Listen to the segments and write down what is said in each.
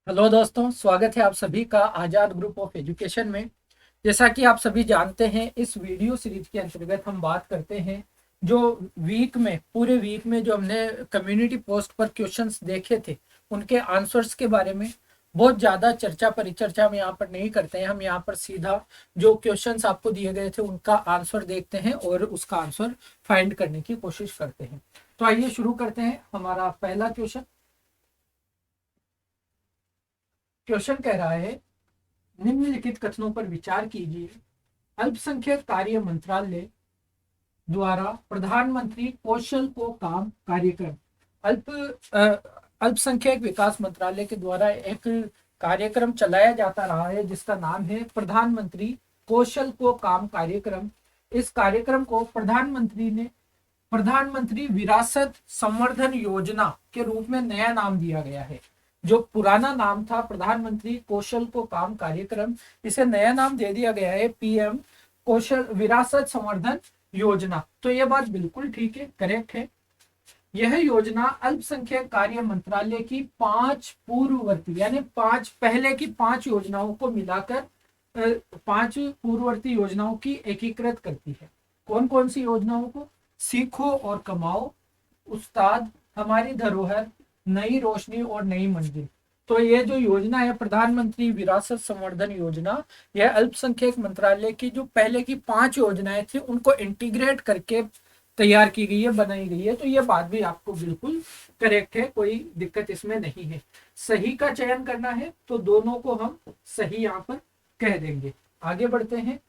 Hello दोस्तों, स्वागत है आप सभी का आज़ाद ग्रुप ऑफ एजुकेशन में। जैसा कि आप सभी जानते हैं, इस वीडियो सीरीज के अंतर्गत हम बात करते हैं जो पूरे वीक में जो हमने कम्युनिटी पोस्ट पर क्वेश्चंस देखे थे उनके आंसर्स के बारे में। बहुत ज़्यादा चर्चा परिचर्चा हम यहाँ पर नहीं करते हैं। हम यहाँ पर सीधा जो क्वेश्चंस आपको दिए गए थे उनका आंसर देखते हैं और उसका आंसर फाइंड करने की कोशिश करते हैं। तो आइए शुरू करते हैं। हमारा पहला क्वेश्चन क्वेश्चन कह रहा है, निम्नलिखित कथनों पर विचार कीजिए। अल्पसंख्यक कार्य मंत्रालय द्वारा प्रधानमंत्री कौशल को काम कार्यक्रम अल्प अल्पसंख्यक विकास मंत्रालय के द्वारा एक कार्यक्रम चलाया जाता रहा है जिसका नाम है प्रधानमंत्री कौशल को काम कार्यक्रम। इस कार्यक्रम को प्रधानमंत्री ने प्रधानमंत्री विरासत संवर्धन योजना के रूप में नया नाम दिया गया है। जो पुराना नाम था प्रधानमंत्री कौशल को काम कार्यक्रम, इसे नया नाम दे दिया गया है पीएम कौशल विरासत संवर्धन योजना। तो यह बात बिल्कुल ठीक है, करेक्ट है। यह योजना अल्पसंख्यक कार्य मंत्रालय की 5 पूर्ववर्ती यानी 5 पहले की 5 योजनाओं को मिलाकर 5 पूर्ववर्ती योजनाओं की एकीकृत करती है। कौन कौन सी योजनाओं को? सीखो और कमाओ, उस्ताद, हमारी धरोहर, नई रोशनी और नई मंजिल। तो ये जो योजना है प्रधानमंत्री विरासत संवर्धन योजना, यह अल्पसंख्यक मंत्रालय की जो पहले की 5 योजनाएं थी उनको इंटीग्रेट करके तैयार की गई है, बनाई गई है। तो ये बात भी आपको बिल्कुल करेक्ट है, कोई दिक्कत इसमें नहीं है। सही का चयन करना है तो दोनों को हम सही यहाँ पर कह देंगे। आगे बढ़ते हैं।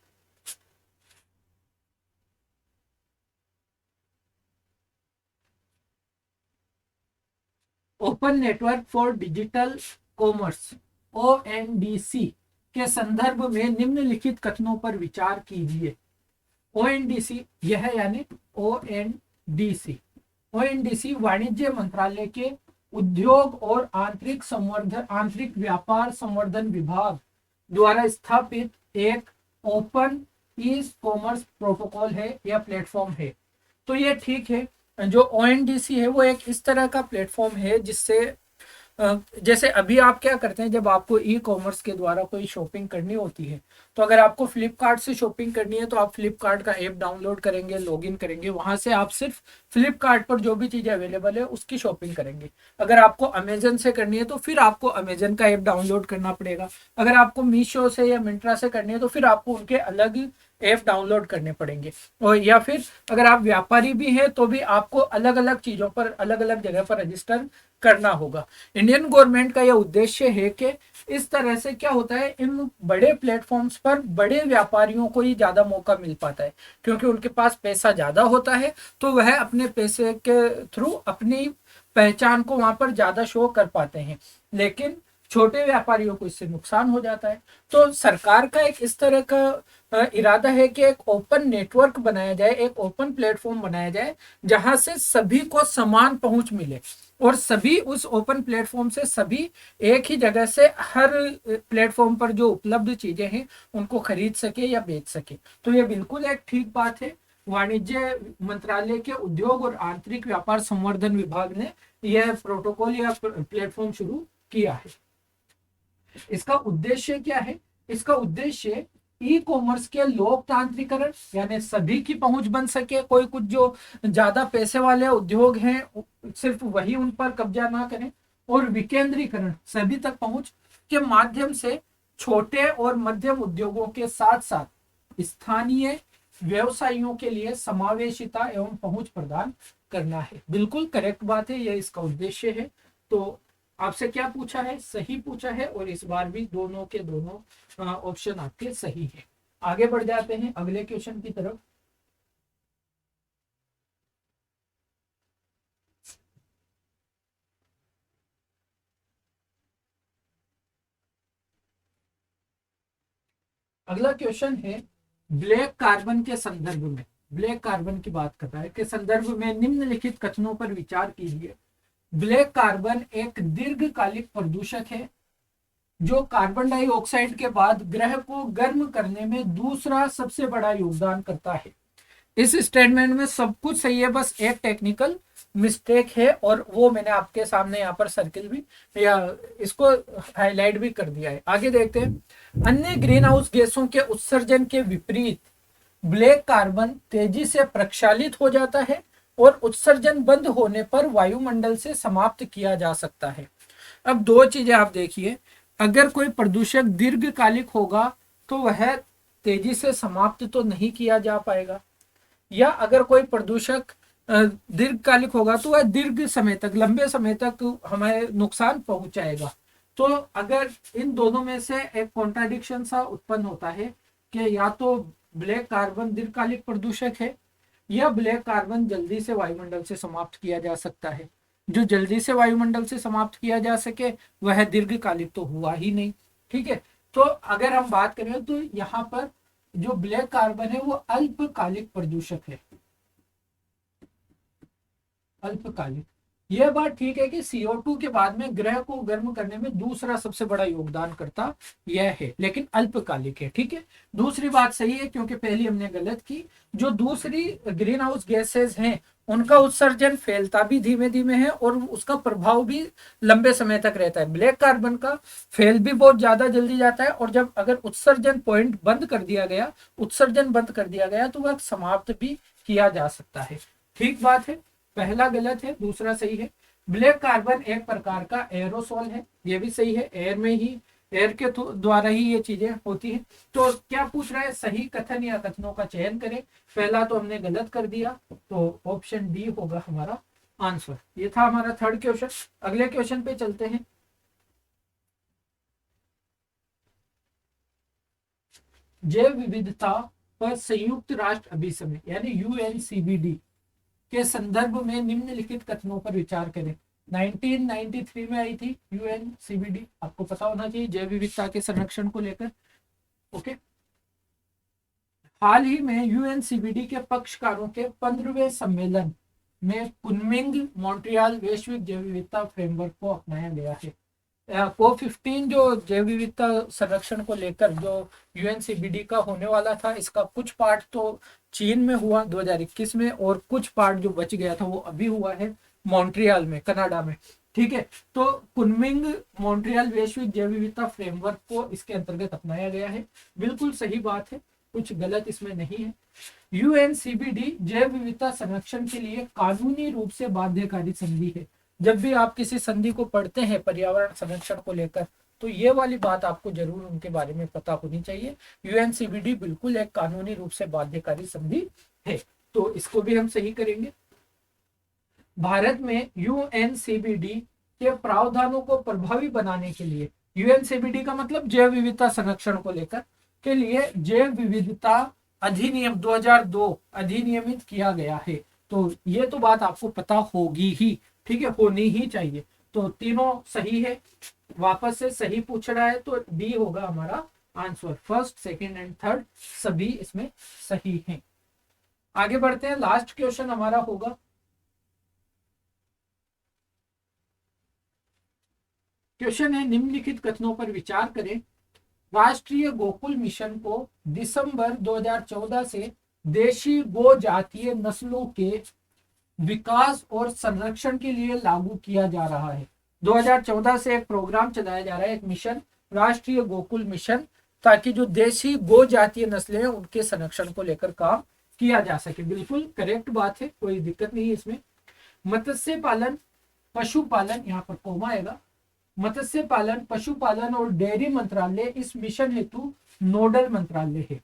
Open network for digital commerce ONDC के संदर्भ में निम्नलिखित कथनों पर विचार कीजिए। ओएनडीसी यह यानी ओएनडीसी ओएनडीसी वाणिज्य मंत्रालय के उद्योग और आंतरिक व्यापार संवर्धन विभाग द्वारा स्थापित एक ओपन ई कॉमर्स प्रोटोकॉल है या प्लेटफॉर्म है। तो ये ठीक है। जो ओएनडीसी है वो एक इस तरह का प्लेटफॉर्म है जिससे जैसे अभी आप क्या करते हैं, जब आपको ई कॉमर्स के द्वारा कोई शॉपिंग करनी होती है तो अगर आपको फ्लिपकार्ट से शॉपिंग करनी है तो आप फ्लिपकार्ट का ऐप डाउनलोड करेंगे, लॉगिन करेंगे, वहां से आप सिर्फ फ्लिपकार्ट पर जो भी चीज़ें अवेलेबल है उसकी शॉपिंग करेंगे। अगर आपको अमेजन से करनी है तो फिर आपको अमेजन का ऐप डाउनलोड करना पड़ेगा। अगर आपको मीशो से या मिंत्रा से करनी है तो फिर आपको उनके अलग ऐप डाउनलोड करने पड़ेंगे। और या फिर अगर आप व्यापारी भी हैं तो भी आपको अलग अलग चीज़ों पर अलग अलग जगह पर रजिस्टर करना होगा। इंडियन गवर्नमेंट का यह उद्देश्य है कि इस तरह से क्या होता है, इन बड़े प्लेटफॉर्म्स पर बड़े व्यापारियों को ही ज्यादा मौका मिल पाता है क्योंकि उनके पास पैसा ज्यादा होता है तो वह अपने पैसे के थ्रू अपनी पहचान को वहां पर ज्यादा शो कर पाते हैं। लेकिन छोटे व्यापारियों को इससे नुकसान हो जाता है। तो सरकार का एक इस तरह का इरादा है कि एक ओपन नेटवर्क बनाया जाए, एक ओपन प्लेटफॉर्म बनाया जाए जहां से सभी को समान पहुंच मिले और सभी उस ओपन प्लेटफॉर्म से सभी एक ही जगह से हर प्लेटफॉर्म पर जो उपलब्ध चीजें हैं उनको खरीद सके या बेच सके। तो ये बिल्कुल एक ठीक बात है। वाणिज्य मंत्रालय के उद्योग और आंतरिक व्यापार संवर्धन विभाग ने यह प्रोटोकॉल या प्लेटफॉर्म शुरू किया है। इसका उद्देश्य क्या है? इसका उद्देश्य ई कॉमर्स के लोकतांत्रिकरण यानी सभी की पहुंच बन सके, कोई कुछ जो ज्यादा पैसे वाले उद्योग हैं सिर्फ वही उन पर कब्जा ना करें, और विकेंद्रीकरण सभी तक पहुंच के माध्यम से छोटे और मध्यम उद्योगों के साथ साथ स्थानीय व्यवसायियों के लिए समावेशिता एवं पहुंच प्रदान करना है। बिल्कुल करेक्ट बात है, यह इसका उद्देश्य है। तो आपसे क्या पूछा है? सही पूछा है और इस बार भी दोनों के दोनों ऑप्शन आपके सही है। आगे बढ़ जाते हैं अगले क्वेश्चन की तरफ। अगला क्वेश्चन है, ब्लैक कार्बन के संदर्भ में, ब्लैक कार्बन की बात कर रहा है के संदर्भ में निम्नलिखित कथनों पर विचार कीजिए। ब्लैक कार्बन एक दीर्घकालिक प्रदूषक है जो कार्बन डाइऑक्साइड के बाद ग्रह को गर्म करने में दूसरा सबसे बड़ा योगदान करता है। इस स्टेटमेंट में सब कुछ सही है, बस एक टेक्निकल मिस्टेक है, और वो मैंने आपके सामने यहाँ पर सर्किल भी या इसको हाईलाइट भी कर दिया है। आगे देखते हैं। अन्य ग्रीन हाउस गैसों के उत्सर्जन के विपरीत ब्लैक कार्बन तेजी से प्रक्षालित हो जाता है और उत्सर्जन बंद होने पर वायुमंडल से समाप्त किया जा सकता है। अब दो चीजें आप देखिए, अगर कोई प्रदूषक दीर्घकालिक होगा तो वह तेजी से समाप्त तो नहीं किया जा पाएगा, या अगर कोई प्रदूषक दीर्घकालिक होगा तो वह दीर्घ समय तक, लंबे समय तक हमें नुकसान पहुंचाएगा। तो अगर इन दोनों में से एक कॉन्ट्राडिक्शन सा उत्पन्न होता है कि या तो ब्लैक कार्बन दीर्घकालिक प्रदूषक है या ब्लैक कार्बन जल्दी से वायुमंडल से समाप्त किया जा सकता है। जो जल्दी से वायुमंडल से समाप्त किया जा सके वह दीर्घकालिक तो हुआ ही नहीं। ठीक है, तो अगर हम बात करें तो यहाँ पर जो ब्लैक कार्बन है वो अल्पकालिक प्रदूषक है, अल्पकालिक। यह बात ठीक है कि CO2 के बाद में ग्रह को गर्म करने में दूसरा सबसे बड़ा योगदान करता यह है, लेकिन अल्पकालिक है। ठीक है, दूसरी बात सही है क्योंकि पहली हमने गलत की। जो दूसरी ग्रीन हाउस गैसेज हैं उनका उत्सर्जन फैलता भी धीमे धीमे है और उसका प्रभाव भी लंबे समय तक रहता है। ब्लैक कार्बन का फैल भी बहुत ज्यादा जल्दी जाता है, और जब अगर उत्सर्जन पॉइंट बंद कर दिया गया, उत्सर्जन बंद कर दिया गया तो वह समाप्त भी किया जा सकता है। ठीक बात है, पहला गलत है, दूसरा सही है। ब्लैक कार्बन एक प्रकार का एरोसोल है, ये भी सही है। एयर में ही, एयर के द्वारा ही ये चीजें होती है। तो क्या पूछ रहा है, सही कथन या कथनों का चयन करें। पहला तो हमने गलत कर दिया, तो ऑप्शन डी होगा हमारा आंसर। ये था हमारा थर्ड क्वेश्चन। अगले क्वेश्चन पे चलते हैं। जैव विविधता पर संयुक्त राष्ट्र अभिसमय यानी UNCBD के संदर्भ में निम्नलिखित कथनों पर विचार करें। 1993 में आई थी UNCBD, आपको पता होना चाहिए, जैव विविधता के संरक्षण को लेकर। ओके, हाल ही में UNCBD के पक्षकारों के 15वें सम्मेलन में कुनमिंग मॉन्ट्रियल वैश्विक जैव विविधता फ्रेमवर्क को अपनाया गया है। को15 जो जैव विविधता संरक्षण को लेकर जो UNCBD का होने वाला था, इसका कुछ पार्ट तो चीन में हुआ 2021 में, और कुछ पार्ट जो बच गया था वो अभी हुआ है मॉन्ट्रियल में, कनाडा में। ठीक है, तो कुनमिंग मॉन्ट्रियल वैश्विक जैव विविधता फ्रेमवर्क को इसके अंतर्गत अपनाया गया है। बिल्कुल सही बात है, कुछ गलत इसमें नहीं है। UNCBD जैव विविधता संरक्षण के लिए कानूनी रूप से बाध्यकारी संधि है। जब भी आप किसी संधि को पढ़ते हैं पर्यावरण संरक्षण को लेकर, तो ये वाली बात आपको जरूर उनके बारे में पता होनी चाहिए। UNCBD बिल्कुल एक कानूनी रूप से बाध्यकारी संधि है, तो इसको भी हम सही करेंगे। भारत में UNCBD के प्रावधानों को प्रभावी बनाने के लिए, UNCBD का मतलब जैव विविधता संरक्षण को लेकर के लिए जैव विविधता अधिनियम 2002 अधिनियमित किया गया है। तो ये तो बात आपको पता होगी ही, ठीक है, होनी ही चाहिए। तो तीनों सही है, वापस से सही पूछ रहा है तो डी होगा हमारा answer. First, second and third सभी इसमें सही हैं। आगे बढ़ते हैं, लास्ट क्वेश्चन हमारा होगा। क्वेश्चन है, निम्नलिखित कथनों पर विचार करें। राष्ट्रीय गोकुल मिशन को दिसंबर 2014 से देशी गो जातीय नस्लों के विकास और संरक्षण के लिए लागू किया जा रहा है। 2014 से एक प्रोग्राम चलाया जा रहा है, एक मिशन, राष्ट्रीय गोकुल मिशन, ताकि जो देशी गो जातीय नस्लें हैं उनके संरक्षण को लेकर काम किया जा सके। बिल्कुल करेक्ट बात है, कोई दिक्कत नहीं है इसमें। मत्स्य पालन, पशुपालन, यहाँ पर कोमा आएगा, मत्स्य पालन, पशुपालन और डेयरी मंत्रालय इस मिशन हेतु नोडल मंत्रालय है।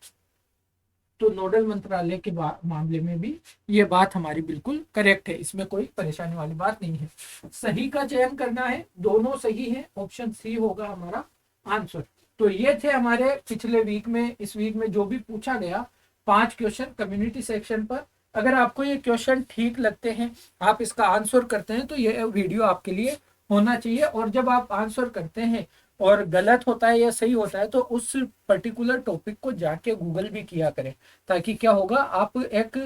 तो नोडल मंत्रालय के मामले में भी ये बात हमारी बिल्कुल करेक्ट है, इसमें कोई परेशानी वाली बात नहीं है। सही का चयन करना है, दोनों सही है, ऑप्शन सी होगा हमारा आंसर। तो ये थे हमारे पिछले वीक में, इस वीक में जो भी पूछा गया 5 क्वेश्चन कम्युनिटी सेक्शन पर। अगर आपको ये क्वेश्चन ठीक लगते हैं, आप इसका आंसर करते हैं, तो ये वीडियो आपके लिए होना चाहिए। और जब आप आंसर करते हैं और गलत होता है या सही होता है तो उस पर्टिकुलर टॉपिक को जाके गूगल भी किया करें, ताकि क्या होगा, आप एक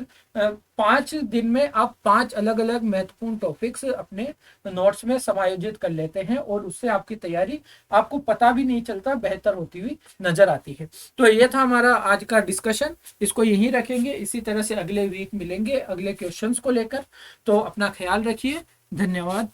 5 दिन में आप 5 अलग अलग महत्वपूर्ण टॉपिक्स अपने नोट्स में समायोजित कर लेते हैं और उससे आपकी तैयारी आपको पता भी नहीं चलता बेहतर होती हुई नजर आती है। तो ये था हमारा आज का डिस्कशन, इसको यहीं रखेंगे, इसी तरह से अगले वीक मिलेंगे अगले क्वेश्चंस को लेकर। तो अपना ख्याल रखिए, धन्यवाद।